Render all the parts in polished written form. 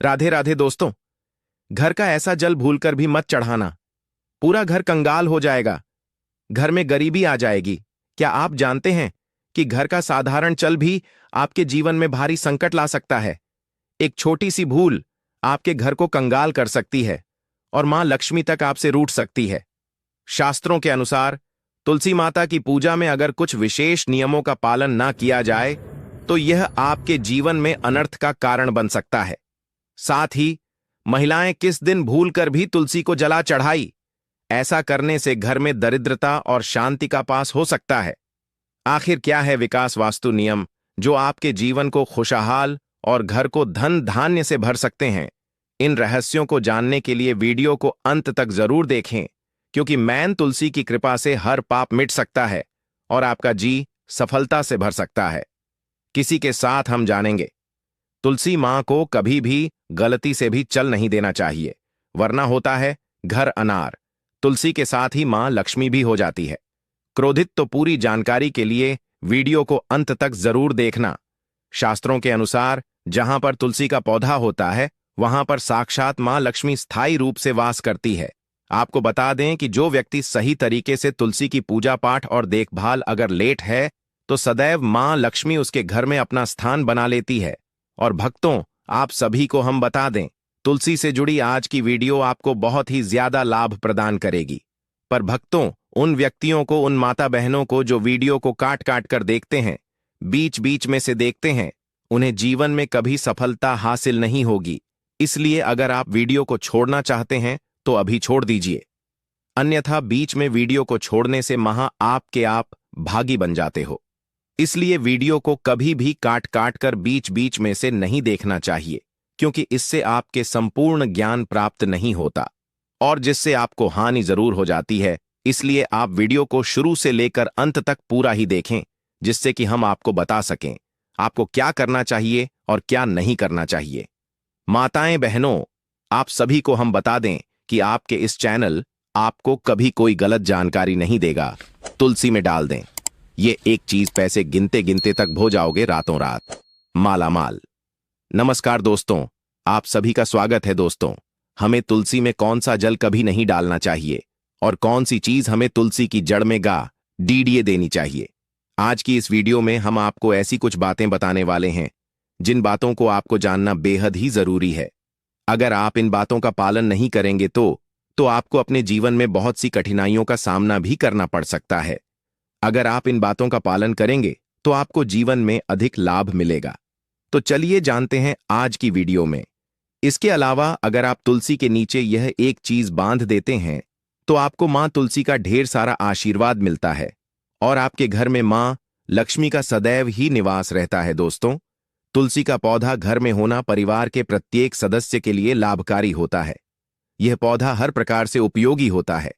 राधे राधे दोस्तों। घर का ऐसा जल भूलकर भी मत चढ़ाना, पूरा घर कंगाल हो जाएगा। घर में गरीबी आ जाएगी। क्या आप जानते हैं कि घर का साधारण जल भी आपके जीवन में भारी संकट ला सकता है? एक छोटी सी भूल आपके घर को कंगाल कर सकती है और मां लक्ष्मी तक आपसे रूठ सकती है। शास्त्रों के अनुसार तुलसी माता की पूजा में अगर कुछ विशेष नियमों का पालन ना किया जाए तो यह आपके जीवन में अनर्थ का कारण बन सकता है। साथ ही महिलाएं किस दिन भूलकर भी तुलसी को जला चढ़ाई, ऐसा करने से घर में दरिद्रता और शांति का पास हो सकता है। आखिर क्या है विकास वास्तु नियम जो आपके जीवन को खुशहाल और घर को धन धान्य से भर सकते हैं? इन रहस्यों को जानने के लिए वीडियो को अंत तक जरूर देखें, क्योंकि मैन तुलसी की कृपा से हर पाप मिट सकता है और आपका जी सफलता से भर सकता है। किसी के साथ हम जानेंगे, तुलसी मां को कभी भी गलती से भी चल नहीं देना चाहिए, वरना होता है घर अनार। तुलसी के साथ ही मां लक्ष्मी भी हो जाती है। क्रोधित तो पूरी जानकारी के लिए वीडियो को अंत तक जरूर देखना। शास्त्रों के अनुसार जहां पर तुलसी का पौधा होता है वहां पर साक्षात मां लक्ष्मी स्थायी रूप से वास करती है। आपको बता दें कि जो व्यक्ति सही तरीके से तुलसी की पूजा पाठ और देखभाल अगर लेट है तो सदैव मां लक्ष्मी उसके घर में अपना स्थान बना लेती है। और भक्तों, आप सभी को हम बता दें, तुलसी से जुड़ी आज की वीडियो आपको बहुत ही ज्यादा लाभ प्रदान करेगी। पर भक्तों, उन व्यक्तियों को, उन माता बहनों को जो वीडियो को काट काट कर देखते हैं, बीच बीच में से देखते हैं, उन्हें जीवन में कभी सफलता हासिल नहीं होगी। इसलिए अगर आप वीडियो को छोड़ना चाहते हैं तो अभी छोड़ दीजिए, अन्यथा बीच में वीडियो को छोड़ने से आपके आप भागी बन जाते हो। इसलिए वीडियो को कभी भी काट काट कर बीच बीच में से नहीं देखना चाहिए, क्योंकि इससे आपके संपूर्ण ज्ञान प्राप्त नहीं होता और जिससे आपको हानि जरूर हो जाती है। इसलिए आप वीडियो को शुरू से लेकर अंत तक पूरा ही देखें, जिससे कि हम आपको बता सकें आपको क्या करना चाहिए और क्या नहीं करना चाहिए। माताएं बहनों, आप सभी को हम बता दें कि आपके इस चैनल आपको कभी कोई गलत जानकारी नहीं देगा। तुलसी में डाल दें, ये एक चीज पैसे गिनते गिनते तक हो जाओगे रातों रात माला माल। नमस्कार दोस्तों, आप सभी का स्वागत है। दोस्तों, हमें तुलसी में कौन सा जल कभी नहीं डालना चाहिए और कौन सी चीज हमें तुलसी की जड़ में डीडीए देनी चाहिए। आज की इस वीडियो में हम आपको ऐसी कुछ बातें बताने वाले हैं जिन बातों को आपको जानना बेहद ही जरूरी है। अगर आप इन बातों का पालन नहीं करेंगे तो आपको अपने जीवन में बहुत सी कठिनाइयों का सामना भी करना पड़ सकता है। अगर आप इन बातों का पालन करेंगे तो आपको जीवन में अधिक लाभ मिलेगा। तो चलिए जानते हैं आज की वीडियो में। इसके अलावा अगर आप तुलसी के नीचे यह एक चीज बांध देते हैं तो आपको मां तुलसी का ढेर सारा आशीर्वाद मिलता है और आपके घर में मां लक्ष्मी का सदैव ही निवास रहता है। दोस्तों, तुलसी का पौधा घर में होना परिवार के प्रत्येक सदस्य के लिए लाभकारी होता है। यह पौधा हर प्रकार से उपयोगी होता है।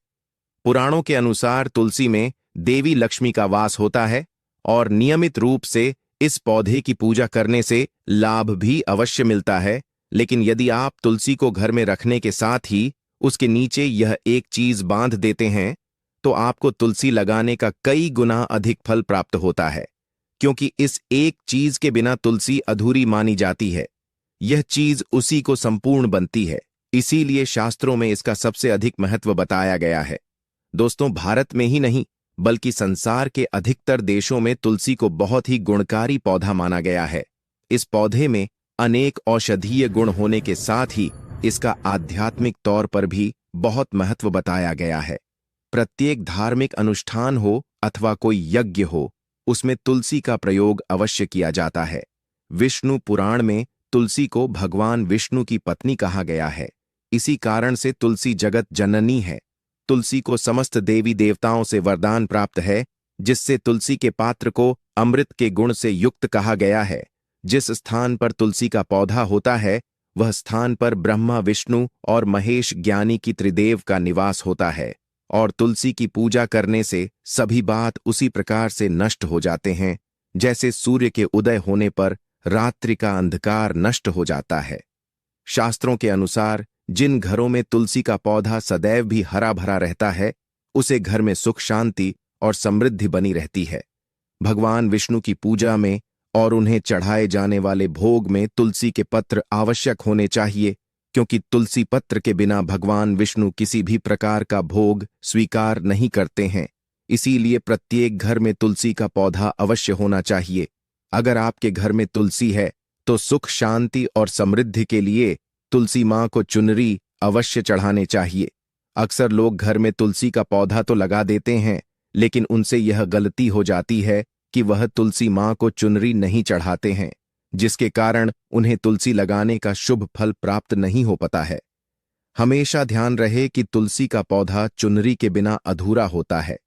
पुराणों के अनुसार तुलसी में देवी लक्ष्मी का वास होता है और नियमित रूप से इस पौधे की पूजा करने से लाभ भी अवश्य मिलता है। लेकिन यदि आप तुलसी को घर में रखने के साथ ही उसके नीचे यह एक चीज बांध देते हैं तो आपको तुलसी लगाने का कई गुना अधिक फल प्राप्त होता है, क्योंकि इस एक चीज के बिना तुलसी अधूरी मानी जाती है। यह चीज उसी को संपूर्ण बनती है। इसीलिए शास्त्रों में इसका सबसे अधिक महत्व बताया गया है। दोस्तों, भारत में ही नहीं बल्कि संसार के अधिकतर देशों में तुलसी को बहुत ही गुणकारी पौधा माना गया है। इस पौधे में अनेक औषधीय गुण होने के साथ ही इसका आध्यात्मिक तौर पर भी बहुत महत्व बताया गया है। प्रत्येक धार्मिक अनुष्ठान हो अथवा कोई यज्ञ हो, उसमें तुलसी का प्रयोग अवश्य किया जाता है। विष्णु पुराण में तुलसी को भगवान विष्णु की पत्नी कहा गया है। इसी कारण से तुलसी जगत जननी है। तुलसी को समस्त देवी देवताओं से वरदान प्राप्त है, जिससे तुलसी के पात्र को अमृत के गुण से युक्त कहा गया है। जिस स्थान पर तुलसी का पौधा होता है वह स्थान पर ब्रह्मा, विष्णु और महेश ज्ञानी की त्रिदेव का निवास होता है और तुलसी की पूजा करने से सभी बात उसी प्रकार से नष्ट हो जाते हैं जैसे सूर्य के उदय होने पर रात्रि का अंधकार नष्ट हो जाता है। शास्त्रों के अनुसार जिन घरों में तुलसी का पौधा सदैव भी हरा भरा रहता है उसे घर में सुख शांति और समृद्धि बनी रहती है। भगवान विष्णु की पूजा में और उन्हें चढ़ाए जाने वाले भोग में तुलसी के पत्र आवश्यक होने चाहिए, क्योंकि तुलसी पत्र के बिना भगवान विष्णु किसी भी प्रकार का भोग स्वीकार नहीं करते हैं। इसीलिए प्रत्येक घर में तुलसी का पौधा अवश्य होना चाहिए। अगर आपके घर में तुलसी है तो सुख, शांति और समृद्धि के लिए तुलसी मां को चुनरी अवश्य चढ़ाने चाहिए। अक्सर लोग घर में तुलसी का पौधा तो लगा देते हैं, लेकिन उनसे यह गलती हो जाती है कि वह तुलसी मां को चुनरी नहीं चढ़ाते हैं, जिसके कारण उन्हें तुलसी लगाने का शुभ फल प्राप्त नहीं हो पाता है। हमेशा ध्यान रहे कि तुलसी का पौधा चुनरी के बिना अधूरा होता है।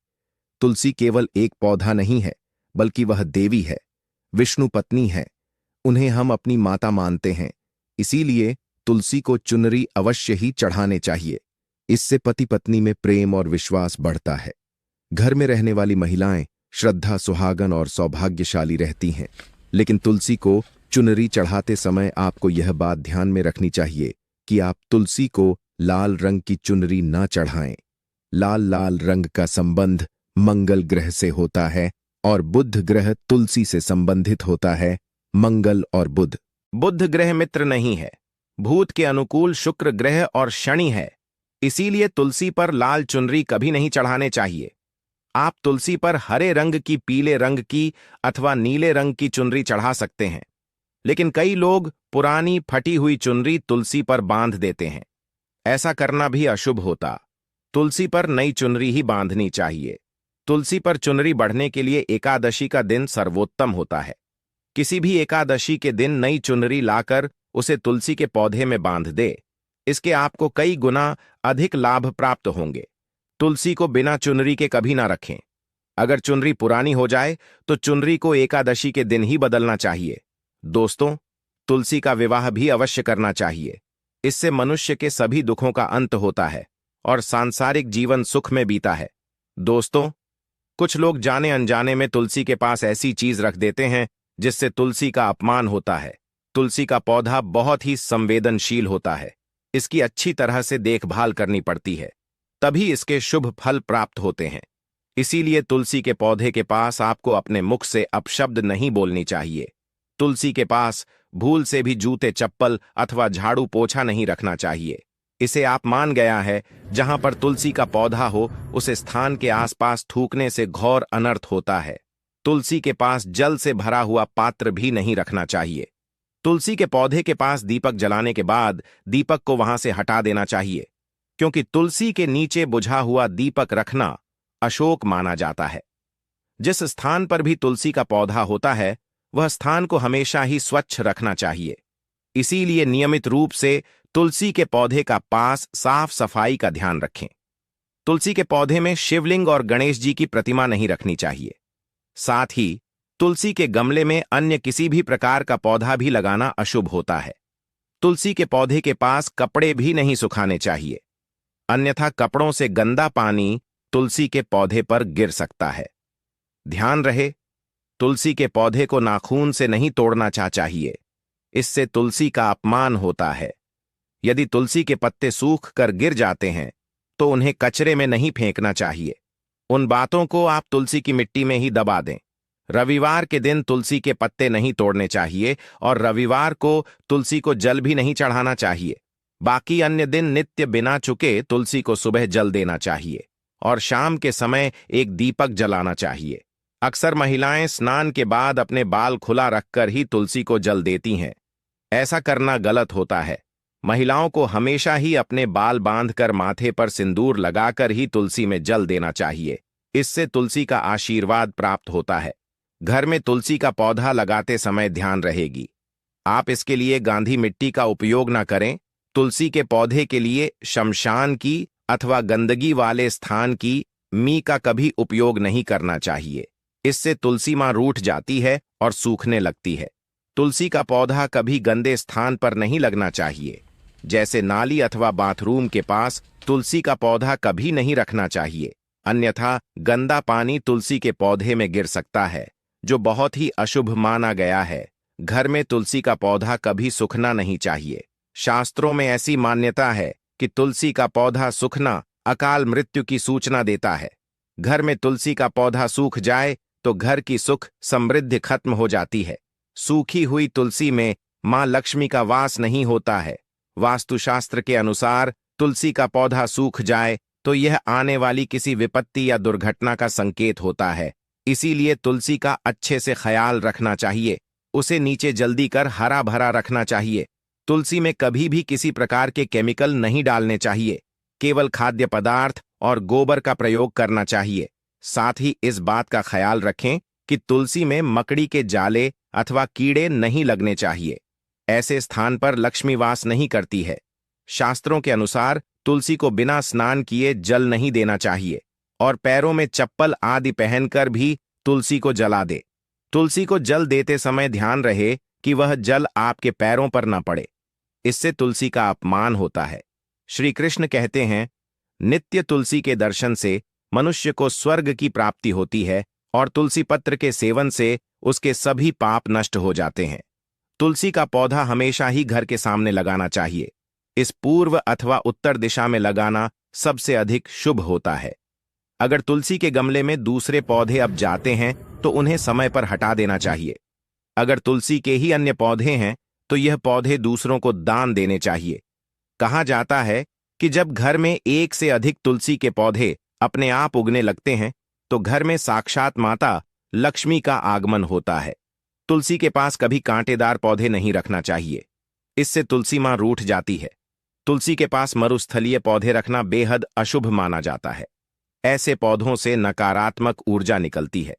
तुलसी केवल एक पौधा नहीं है, बल्कि वह देवी है, विष्णु पत्नी है। उन्हें हम अपनी माता मानते हैं, इसीलिए तुलसी को चुनरी अवश्य ही चढ़ाने चाहिए। इससे पति पत्नी में प्रेम और विश्वास बढ़ता है। घर में रहने वाली महिलाएं श्रद्धा, सुहागन और सौभाग्यशाली रहती हैं। लेकिन तुलसी को चुनरी चढ़ाते समय आपको यह बात ध्यान में रखनी चाहिए कि आप तुलसी को लाल रंग की चुनरी न चढ़ाएं। लाल रंग का संबंध मंगल ग्रह से होता है और बुध ग्रह तुलसी से संबंधित होता है। मंगल और बुध ग्रह मित्र नहीं है, भूत के अनुकूल शुक्र ग्रह और शनि है। इसीलिए तुलसी पर लाल चुनरी कभी नहीं चढ़ाने चाहिए। आप तुलसी पर हरे रंग की, पीले रंग की अथवा नीले रंग की चुनरी चढ़ा सकते हैं, लेकिन कई लोग पुरानी फटी हुई चुनरी तुलसी पर बांध देते हैं। ऐसा करना भी अशुभ होता। तुलसी पर नई चुनरी ही बांधनी चाहिए। तुलसी पर चुनरी बढ़ने के लिए एकादशी का दिन सर्वोत्तम होता है। किसी भी एकादशी के दिन नई चुनरी लाकर उसे तुलसी के पौधे में बांध दे। इसके आपको कई गुना अधिक लाभ प्राप्त होंगे। तुलसी को बिना चुनरी के कभी ना रखें। अगर चुनरी पुरानी हो जाए तो चुनरी को एकादशी के दिन ही बदलना चाहिए। दोस्तों, तुलसी का विवाह भी अवश्य करना चाहिए। इससे मनुष्य के सभी दुखों का अंत होता है और सांसारिक जीवन सुख में बीता है। दोस्तों, कुछ लोग जाने अनजाने में तुलसी के पास ऐसी चीज रख देते हैं जिससे तुलसी का अपमान होता है। तुलसी का पौधा बहुत ही संवेदनशील होता है। इसकी अच्छी तरह से देखभाल करनी पड़ती है, तभी इसके शुभ फल प्राप्त होते हैं। इसीलिए तुलसी के पौधे के पास आपको अपने मुख से अपशब्द नहीं बोलनी चाहिए। तुलसी के पास भूल से भी जूते, चप्पल अथवा झाड़ू पोछा नहीं रखना चाहिए। इसे आप मान गया है, जहां पर तुलसी का पौधा हो उस स्थान के आसपास थूकने से घोर अनर्थ होता है। तुलसी के पास जल से भरा हुआ पात्र भी नहीं रखना चाहिए। तुलसी के पौधे के पास दीपक जलाने के बाद दीपक को वहां से हटा देना चाहिए, क्योंकि तुलसी के नीचे बुझा हुआ दीपक रखना अशोक माना जाता है। जिस स्थान पर भी तुलसी का पौधा होता है वह स्थान को हमेशा ही स्वच्छ रखना चाहिए। इसीलिए नियमित रूप से तुलसी के पौधे का पास साफ सफाई का ध्यान रखें। तुलसी के पौधे में शिवलिंग और गणेश जी की प्रतिमा नहीं रखनी चाहिए। साथ ही तुलसी के गमले में अन्य किसी भी प्रकार का पौधा भी लगाना अशुभ होता है। तुलसी के पौधे के पास कपड़े भी नहीं सुखाने चाहिए, अन्यथा कपड़ों से गंदा पानी तुलसी के पौधे पर गिर सकता है। ध्यान रहे, तुलसी के पौधे को नाखून से नहीं तोड़ना चाहिए, इससे तुलसी का अपमान होता है। यदि तुलसी के पत्ते सूख कर गिर जाते हैं तो उन्हें कचरे में नहीं फेंकना चाहिए। उन बातों को आप तुलसी की मिट्टी में ही दबा दें। रविवार के दिन तुलसी के पत्ते नहीं तोड़ने चाहिए और रविवार को तुलसी को जल भी नहीं चढ़ाना चाहिए। बाकी अन्य दिन नित्य बिना चुके तुलसी को सुबह जल देना चाहिए और शाम के समय एक दीपक जलाना चाहिए। अक्सर महिलाएं स्नान के बाद अपने बाल खुला रखकर ही तुलसी को जल देती हैं। ऐसा करना गलत होता है। महिलाओं को हमेशा ही अपने बाल बांधकर माथे पर सिंदूर लगाकर ही तुलसी में जल देना चाहिए। इससे तुलसी का आशीर्वाद प्राप्त होता है। घर में तुलसी का पौधा लगाते समय ध्यान रहेगी, आप इसके लिए गांधी मिट्टी का उपयोग न करें। तुलसी के पौधे के लिए शमशान की अथवा गंदगी वाले स्थान की मी का कभी उपयोग नहीं करना चाहिए। इससे तुलसी मां रूठ जाती है और सूखने लगती है। तुलसी का पौधा कभी गंदे स्थान पर नहीं लगना चाहिए, जैसे नाली अथवा बाथरूम के पास तुलसी का पौधा कभी नहीं रखना चाहिए, अन्यथा गंदा पानी तुलसी के पौधे में गिर सकता है, जो बहुत ही अशुभ माना गया है। घर में तुलसी का पौधा कभी सूखना नहीं चाहिए। शास्त्रों में ऐसी मान्यता है कि तुलसी का पौधा सूखना अकाल मृत्यु की सूचना देता है। घर में तुलसी का पौधा सूख जाए तो घर की सुख समृद्धि खत्म हो जाती है। सूखी हुई तुलसी में मां लक्ष्मी का वास नहीं होता है। वास्तुशास्त्र के अनुसार तुलसी का पौधा सूख जाए तो यह आने वाली किसी विपत्ति या दुर्घटना का संकेत होता है। इसीलिए तुलसी का अच्छे से ख्याल रखना चाहिए। उसे नीचे जल्दी कर हरा भरा रखना चाहिए। तुलसी में कभी भी किसी प्रकार के केमिकल नहीं डालने चाहिए। केवल खाद्य पदार्थ और गोबर का प्रयोग करना चाहिए। साथ ही इस बात का ख्याल रखें कि तुलसी में मकड़ी के जाले अथवा कीड़े नहीं लगने चाहिए। ऐसे स्थान पर लक्ष्मी वास नहीं करती है। शास्त्रों के अनुसार तुलसी को बिना स्नान किए जल नहीं देना चाहिए और पैरों में चप्पल आदि पहनकर भी तुलसी को जला दे। तुलसी को जल देते समय ध्यान रहे कि वह जल आपके पैरों पर न पड़े। इससे तुलसी का अपमान होता है। श्री कृष्ण कहते हैं, नित्य तुलसी के दर्शन से मनुष्य को स्वर्ग की प्राप्ति होती है और तुलसी पत्र के सेवन से उसके सभी पाप नष्ट हो जाते हैं। तुलसी का पौधा हमेशा ही घर के सामने लगाना चाहिए। इस पूर्व अथवा उत्तर दिशा में लगाना सबसे अधिक शुभ होता है। अगर तुलसी के गमले में दूसरे पौधे अब जाते हैं तो उन्हें समय पर हटा देना चाहिए। अगर तुलसी के ही अन्य पौधे हैं तो यह पौधे दूसरों को दान देने चाहिए। कहा जाता है कि जब घर में एक से अधिक तुलसी के पौधे अपने आप उगने लगते हैं तो घर में साक्षात माता लक्ष्मी का आगमन होता है। तुलसी के पास कभी कांटेदार पौधे नहीं रखना चाहिए। इससे तुलसी मां रूठ जाती है। तुलसी के पास मरुस्थलीय पौधे रखना बेहद अशुभ माना जाता है। ऐसे पौधों से नकारात्मक ऊर्जा निकलती है।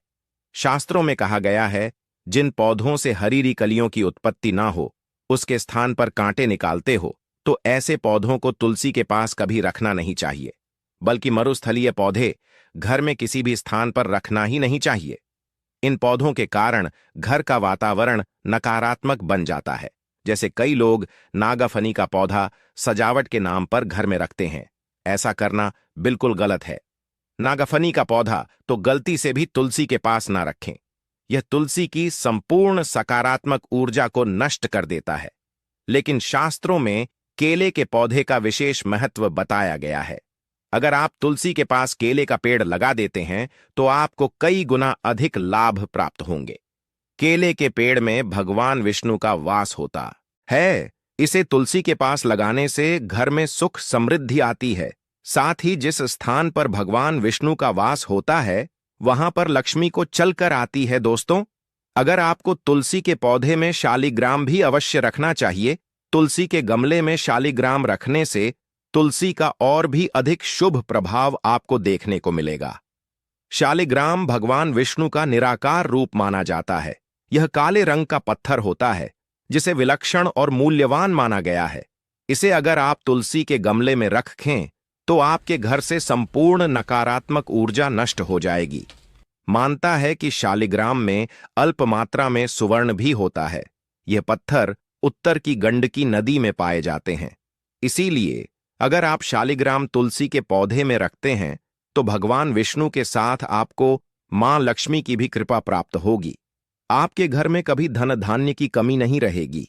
शास्त्रों में कहा गया है, जिन पौधों से हरीरी कलियों की उत्पत्ति ना हो, उसके स्थान पर कांटे निकालते हो, तो ऐसे पौधों को तुलसी के पास कभी रखना नहीं चाहिए। बल्कि मरुस्थलीय पौधे घर में किसी भी स्थान पर रखना ही नहीं चाहिए। इन पौधों के कारण घर का वातावरण नकारात्मक बन जाता है। जैसे कई लोग नागाफनी का पौधा सजावट के नाम पर घर में रखते हैं। ऐसा करना बिल्कुल गलत है। नागाफनी का पौधा तो गलती से भी तुलसी के पास ना रखें। यह तुलसी की संपूर्ण सकारात्मक ऊर्जा को नष्ट कर देता है। लेकिन शास्त्रों में केले के पौधे का विशेष महत्व बताया गया है। अगर आप तुलसी के पास केले का पेड़ लगा देते हैं तो आपको कई गुना अधिक लाभ प्राप्त होंगे। केले के पेड़ में भगवान विष्णु का वास होता है। इसे तुलसी के पास लगाने से घर में सुख समृद्धि आती है। साथ ही जिस स्थान पर भगवान विष्णु का वास होता है वहां पर लक्ष्मी को चलकर आती है। दोस्तों, अगर आपको तुलसी के पौधे में शालिग्राम भी अवश्य रखना चाहिए। तुलसी के गमले में शालिग्राम रखने से तुलसी का और भी अधिक शुभ प्रभाव आपको देखने को मिलेगा। शालिग्राम भगवान विष्णु का निराकार रूप माना जाता है। यह काले रंग का पत्थर होता है जिसे विलक्षण और मूल्यवान माना गया है। इसे अगर आप तुलसी के गमले में रखें तो आपके घर से संपूर्ण नकारात्मक ऊर्जा नष्ट हो जाएगी। मानता है कि शालिग्राम में अल्प मात्रा में सुवर्ण भी होता है। यह पत्थर उत्तर की गंडकी नदी में पाए जाते हैं। इसीलिए अगर आप शालिग्राम तुलसी के पौधे में रखते हैं तो भगवान विष्णु के साथ आपको मां लक्ष्मी की भी कृपा प्राप्त होगी। आपके घर में कभी धन धान्य की कमी नहीं रहेगी।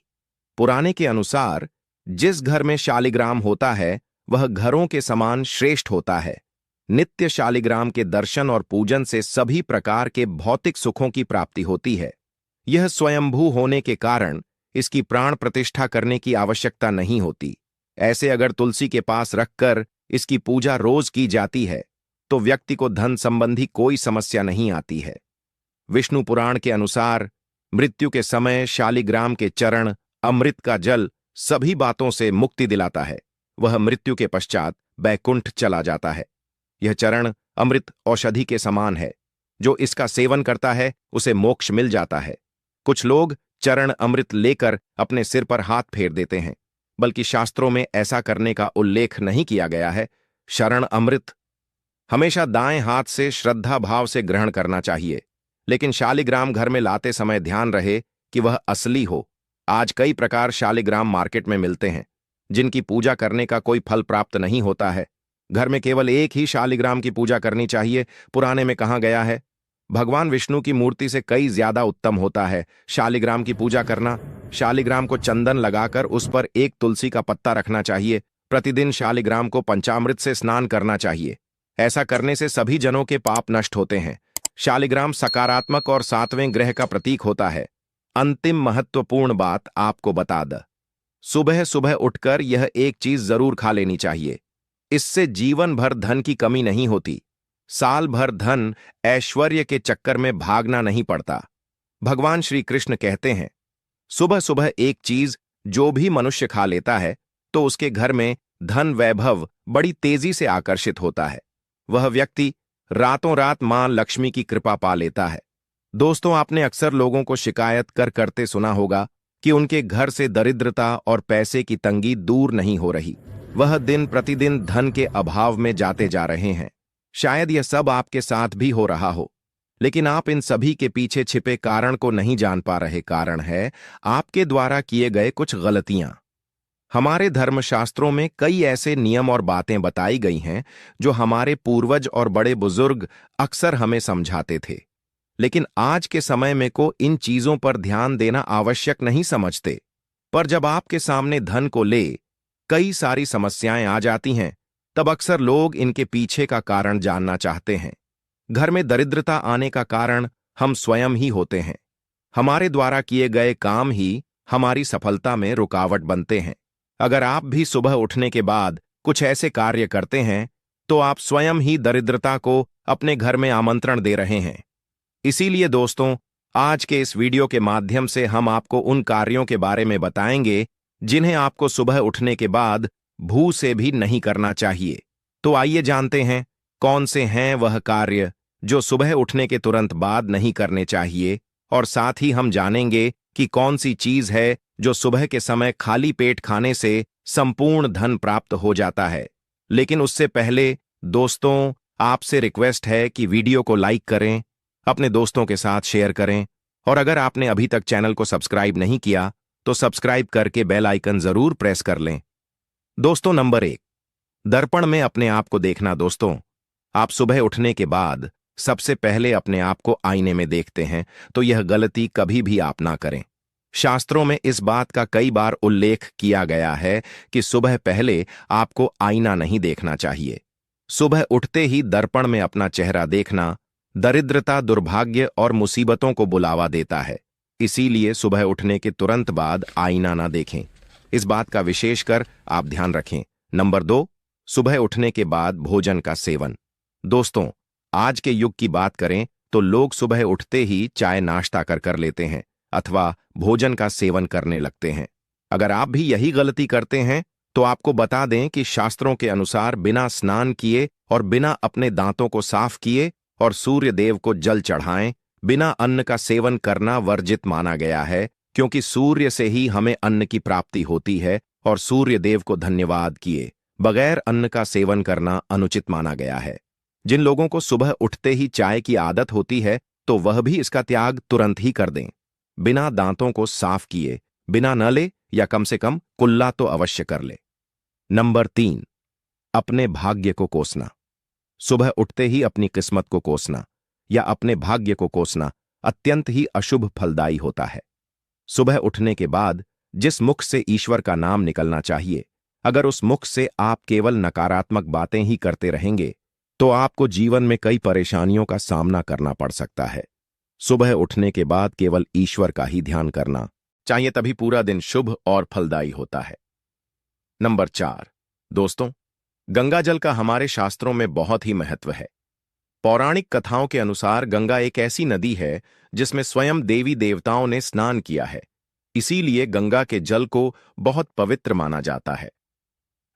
पुराने के अनुसार जिस घर में शालिग्राम होता है वह घरों के समान श्रेष्ठ होता है। नित्य शालिग्राम के दर्शन और पूजन से सभी प्रकार के भौतिक सुखों की प्राप्ति होती है। यह स्वयंभू होने के कारण इसकी प्राण प्रतिष्ठा करने की आवश्यकता नहीं होती। ऐसे अगर तुलसी के पास रखकर इसकी पूजा रोज की जाती है तो व्यक्ति को धन संबंधी कोई समस्या नहीं आती है। विष्णु पुराण के अनुसार मृत्यु के समय शालिग्राम के चरण, अमृत का जल सभी बातों से मुक्ति दिलाता है। वह मृत्यु के पश्चात बैकुंठ चला जाता है। यह चरण अमृत औषधि के समान है। जो इसका सेवन करता है उसे मोक्ष मिल जाता है। कुछ लोग चरण अमृत लेकर अपने सिर पर हाथ फेर देते हैं, बल्कि शास्त्रों में ऐसा करने का उल्लेख नहीं किया गया है। शरण अमृत हमेशा दाएं हाथ से श्रद्धा भाव से ग्रहण करना चाहिए। लेकिन शालिग्राम घर में लाते समय ध्यान रहे कि वह असली हो। आज कई प्रकार शालिग्राम मार्केट में मिलते हैं जिनकी पूजा करने का कोई फल प्राप्त नहीं होता है। घर में केवल एक ही शालिग्राम की पूजा करनी चाहिए। पुराने में कहा गया है, भगवान विष्णु की मूर्ति से कई ज्यादा उत्तम होता है शालिग्राम की पूजा करना। शालिग्राम को चंदन लगाकर उस पर एक तुलसी का पत्ता रखना चाहिए। प्रतिदिन शालिग्राम को पंचामृत से स्नान करना चाहिए। ऐसा करने से सभी जनों के पाप नष्ट होते हैं। शालिग्राम सकारात्मक और सातवें ग्रह का प्रतीक होता है। अंतिम महत्वपूर्ण बात आपको बता द। सुबह सुबह उठकर यह एक चीज जरूर खा लेनी चाहिए। इससे जीवन भर धन की कमी नहीं होती। साल भर धन ऐश्वर्य के चक्कर में भागना नहीं पड़ता। भगवान श्री कृष्ण कहते हैं, सुबह सुबह एक चीज जो भी मनुष्य खा लेता है तो उसके घर में धन वैभव बड़ी तेजी से आकर्षित होता है। वह व्यक्ति रातों रात मां लक्ष्मी की कृपा पा लेता है। दोस्तों, आपने अक्सर लोगों को शिकायत करते सुना होगा कि उनके घर से दरिद्रता और पैसे की तंगी दूर नहीं हो रही। वह दिन प्रतिदिन धन के अभाव में जाते जा रहे हैं। शायद यह सब आपके साथ भी हो रहा हो, लेकिन आप इन सभी के पीछे छिपे कारण को नहीं जान पा रहे। कारण है आपके द्वारा किए गए कुछ गलतियां। हमारे धर्मशास्त्रों में कई ऐसे नियम और बातें बताई गई हैं जो हमारे पूर्वज और बड़े बुजुर्ग अक्सर हमें समझाते थे, लेकिन आज के समय में को इन चीजों पर ध्यान देना आवश्यक नहीं समझते। पर जब आपके सामने धन को ले कई सारी समस्याएं आ जाती हैं, तब अक्सर लोग इनके पीछे का कारण जानना चाहते हैं। घर में दरिद्रता आने का कारण हम स्वयं ही होते हैं। हमारे द्वारा किए गए काम ही हमारी सफलता में रुकावट बनते हैं। अगर आप भी सुबह उठने के बाद कुछ ऐसे कार्य करते हैं तो आप स्वयं ही दरिद्रता को अपने घर में आमंत्रण दे रहे हैं। इसीलिए दोस्तों, आज के इस वीडियो के माध्यम से हम आपको उन कार्यों के बारे में बताएंगे जिन्हें आपको सुबह उठने के बाद भू से भी नहीं करना चाहिए। तो आइए जानते हैं कौन से हैं वह कार्य जो सुबह उठने के तुरंत बाद नहीं करने चाहिए, और साथ ही हम जानेंगे कि कौन सी चीज है जो सुबह के समय खाली पेट खाने से संपूर्ण धन प्राप्त हो जाता है। लेकिन उससे पहले दोस्तों, आपसे रिक्वेस्ट है कि वीडियो को लाइक करें, अपने दोस्तों के साथ शेयर करें, और अगर आपने अभी तक चैनल को सब्सक्राइब नहीं किया तो सब्सक्राइब करके बेल आइकन जरूर प्रेस कर लें। दोस्तों, नंबर 1, दर्पण में अपने आप को देखना। दोस्तों, आप सुबह उठने के बाद सबसे पहले अपने आप को आईने में देखते हैं तो यह गलती कभी भी आप ना करें। शास्त्रों में इस बात का कई बार उल्लेख किया गया है कि सुबह पहले आपको आईना नहीं देखना चाहिए। सुबह उठते ही दर्पण में अपना चेहरा देखना दरिद्रता, दुर्भाग्य और मुसीबतों को बुलावा देता है। इसीलिए सुबह उठने के तुरंत बाद आईना ना देखें। इस बात का विशेषकर आप ध्यान रखें। नंबर 2, सुबह उठने के बाद भोजन का सेवन। दोस्तों, आज के युग की बात करें तो लोग सुबह उठते ही चाय नाश्ता कर लेते हैं अथवा भोजन का सेवन करने लगते हैं। अगर आप भी यही गलती करते हैं तो आपको बता दें कि शास्त्रों के अनुसार बिना स्नान किए और बिना अपने दांतों को साफ किए और सूर्य देव को जल चढ़ाएं बिना अन्न का सेवन करना वर्जित माना गया है, क्योंकि सूर्य से ही हमें अन्न की प्राप्ति होती है और सूर्य देव को धन्यवाद किए बगैर अन्न का सेवन करना अनुचित माना गया है। जिन लोगों को सुबह उठते ही चाय की आदत होती है तो वह भी इसका त्याग तुरंत ही कर दें। बिना दांतों को साफ किए बिना न ले, या कम से कम कुल्ला तो अवश्य कर ले। नंबर 3, अपने भाग्य को कोसना। सुबह उठते ही अपनी किस्मत को कोसना या अपने भाग्य को कोसना अत्यंत ही अशुभ फलदायी होता है। सुबह उठने के बाद जिस मुख से ईश्वर का नाम निकलना चाहिए, अगर उस मुख से आप केवल नकारात्मक बातें ही करते रहेंगे तो आपको जीवन में कई परेशानियों का सामना करना पड़ सकता है। सुबह उठने के बाद केवल ईश्वर का ही ध्यान करना चाहिए, तभी पूरा दिन शुभ और फलदायी होता है। नंबर 4, दोस्तों, गंगा जल का हमारे शास्त्रों में बहुत ही महत्व है। पौराणिक कथाओं के अनुसार गंगा एक ऐसी नदी है जिसमें स्वयं देवी देवताओं ने स्नान किया है। इसीलिए गंगा के जल को बहुत पवित्र माना जाता है।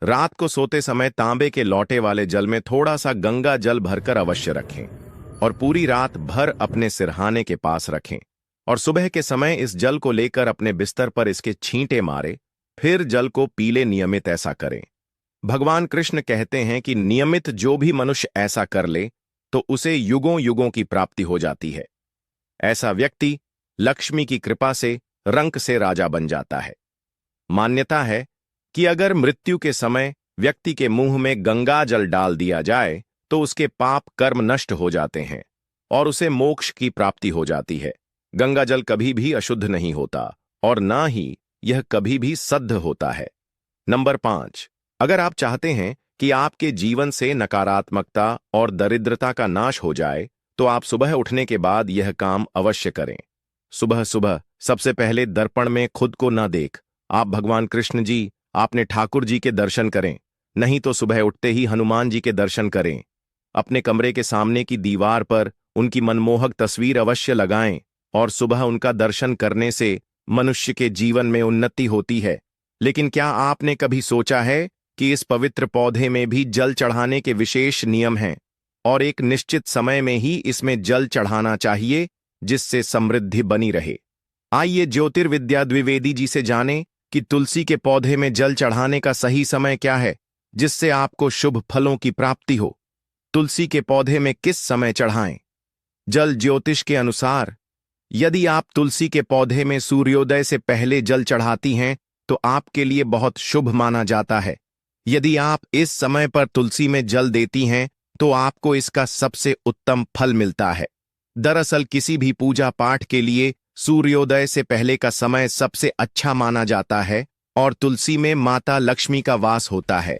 रात को सोते समय तांबे के लोटे वाले जल में थोड़ा सा गंगा जल भरकर अवश्य रखें और पूरी रात भर अपने सिरहाने के पास रखें, और सुबह के समय इस जल को लेकर अपने बिस्तर पर इसके छींटे मारे, फिर जल को पी ले। नियमित ऐसा करें। भगवान कृष्ण कहते हैं कि नियमित जो भी मनुष्य ऐसा कर ले तो उसे युगों युगों की प्राप्ति हो जाती है। ऐसा व्यक्ति लक्ष्मी की कृपा से रंक से राजा बन जाता है। मान्यता है कि अगर मृत्यु के समय व्यक्ति के मुंह में गंगा जल डाल दिया जाए तो उसके पाप कर्म नष्ट हो जाते हैं और उसे मोक्ष की प्राप्ति हो जाती है। गंगा जल कभी भी अशुद्ध नहीं होता और ना ही यह कभी भी शुद्ध होता है। नंबर 5, अगर आप चाहते हैं कि आपके जीवन से नकारात्मकता और दरिद्रता का नाश हो जाए तो आप सुबह उठने के बाद यह काम अवश्य करें। सुबह सुबह सबसे पहले दर्पण में खुद को न देख। आप भगवान कृष्ण जी, आपने ठाकुर जी के दर्शन करें, नहीं तो सुबह उठते ही हनुमान जी के दर्शन करें। अपने कमरे के सामने की दीवार पर उनकी मनमोहक तस्वीर अवश्य लगाएं और सुबह उनका दर्शन करने से मनुष्य के जीवन में उन्नति होती है। लेकिन क्या आपने कभी सोचा है कि इस पवित्र पौधे में भी जल चढ़ाने के विशेष नियम हैं और एक निश्चित समय में ही इसमें जल चढ़ाना चाहिए जिससे समृद्धि बनी रहे। आइए ज्योतिर्विद्या द्विवेदी जी से जानें कि तुलसी के पौधे में जल चढ़ाने का सही समय क्या है जिससे आपको शुभ फलों की प्राप्ति हो। तुलसी के पौधे में किस समय चढ़ाएं? जल ज्योतिष के अनुसार यदि आप तुलसी के पौधे में सूर्योदय से पहले जल चढ़ाती हैं तो आपके लिए बहुत शुभ माना जाता है। यदि आप इस समय पर तुलसी में जल देती हैं तो आपको इसका सबसे उत्तम फल मिलता है। दरअसल किसी भी पूजा पाठ के लिए सूर्योदय से पहले का समय सबसे अच्छा माना जाता है और तुलसी में माता लक्ष्मी का वास होता है।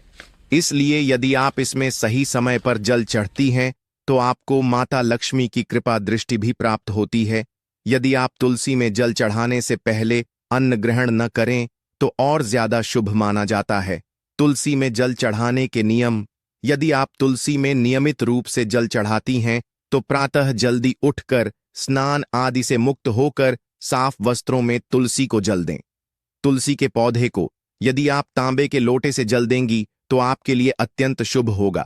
इसलिए यदि आप इसमें सही समय पर जल चढ़ती हैं तो आपको माता लक्ष्मी की कृपा दृष्टि भी प्राप्त होती है। यदि आप तुलसी में जल चढ़ाने से पहले अन्न ग्रहण न करें तो और ज्यादा शुभ माना जाता है। तुलसी में जल चढ़ाने के नियम। यदि आप तुलसी में नियमित रूप से जल चढ़ाती हैं तो प्रातः जल्दी उठकर स्नान आदि से मुक्त होकर साफ वस्त्रों में तुलसी को जल दें। तुलसी के पौधे को यदि आप तांबे के लोटे से जल देंगी तो आपके लिए अत्यंत शुभ होगा।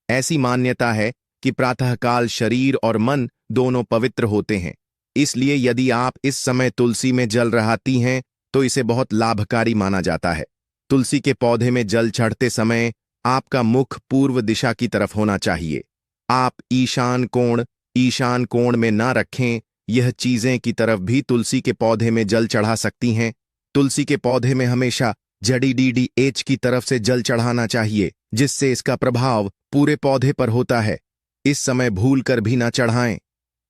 ऐसी मान्यता है कि प्रातःकाल शरीर और मन दोनों पवित्र होते हैं, इसलिए यदि आप इस समय तुलसी में जल चढ़ाती हैं तो इसे बहुत लाभकारी माना जाता है। तुलसी के पौधे में जल चढ़ते समय आपका मुख पूर्व दिशा की तरफ होना चाहिए। आप ईशान कोण में ना रखें। यह चीजें की तरफ भी तुलसी के पौधे में जल चढ़ा सकती हैं। तुलसी के पौधे में हमेशा जड़ीडीडीएच की तरफ से जल चढ़ाना चाहिए जिससे इसका प्रभाव पूरे पौधे पर होता है। इस समय भूल कर भी ना चढ़ाएं।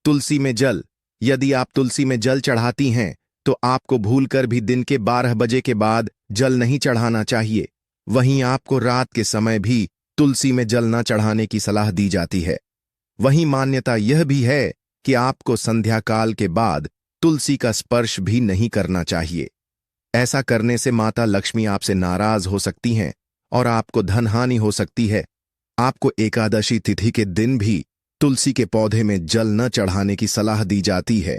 तुलसी में जल। यदि आप तुलसी में जल चढ़ाती हैं तो आपको भूलकर भी दिन के 12 बजे के बाद जल नहीं चढ़ाना चाहिए। वहीं आपको रात के समय भी तुलसी में जल न चढ़ाने की सलाह दी जाती है। वहीं मान्यता यह भी है कि आपको संध्या काल के बाद तुलसी का स्पर्श भी नहीं करना चाहिए। ऐसा करने से माता लक्ष्मी आपसे नाराज हो सकती हैं और आपको धन हानि हो सकती है। आपको एकादशी तिथि के दिन भी तुलसी के पौधे में जल न चढ़ाने की सलाह दी जाती है,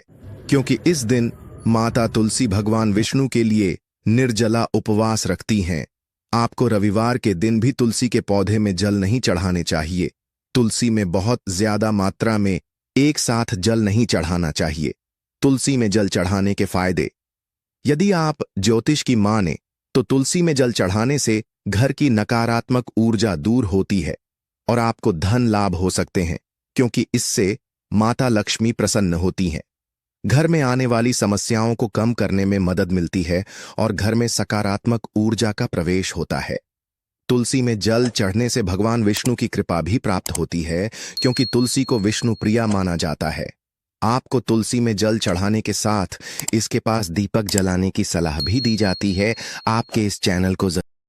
क्योंकि इस दिन माता तुलसी भगवान विष्णु के लिए निर्जला उपवास रखती हैं। आपको रविवार के दिन भी तुलसी के पौधे में जल नहीं चढ़ाने चाहिए। तुलसी में बहुत ज्यादा मात्रा में एक साथ जल नहीं चढ़ाना चाहिए। तुलसी में जल चढ़ाने के फायदे। यदि आप ज्योतिष की माने तो तुलसी में जल चढ़ाने से घर की नकारात्मक ऊर्जा दूर होती है और आपको धन लाभ हो सकते हैं, क्योंकि इससे माता लक्ष्मी प्रसन्न होती हैं। घर में आने वाली समस्याओं को कम करने में मदद मिलती है और घर में सकारात्मक ऊर्जा का प्रवेश होता है। तुलसी में जल चढ़ने से भगवान विष्णु की कृपा भी प्राप्त होती है, क्योंकि तुलसी को विष्णु प्रिया माना जाता है। आपको तुलसी में जल चढ़ाने के साथ इसके पास दीपक जलाने की सलाह भी दी जाती है। आपके इस चैनल को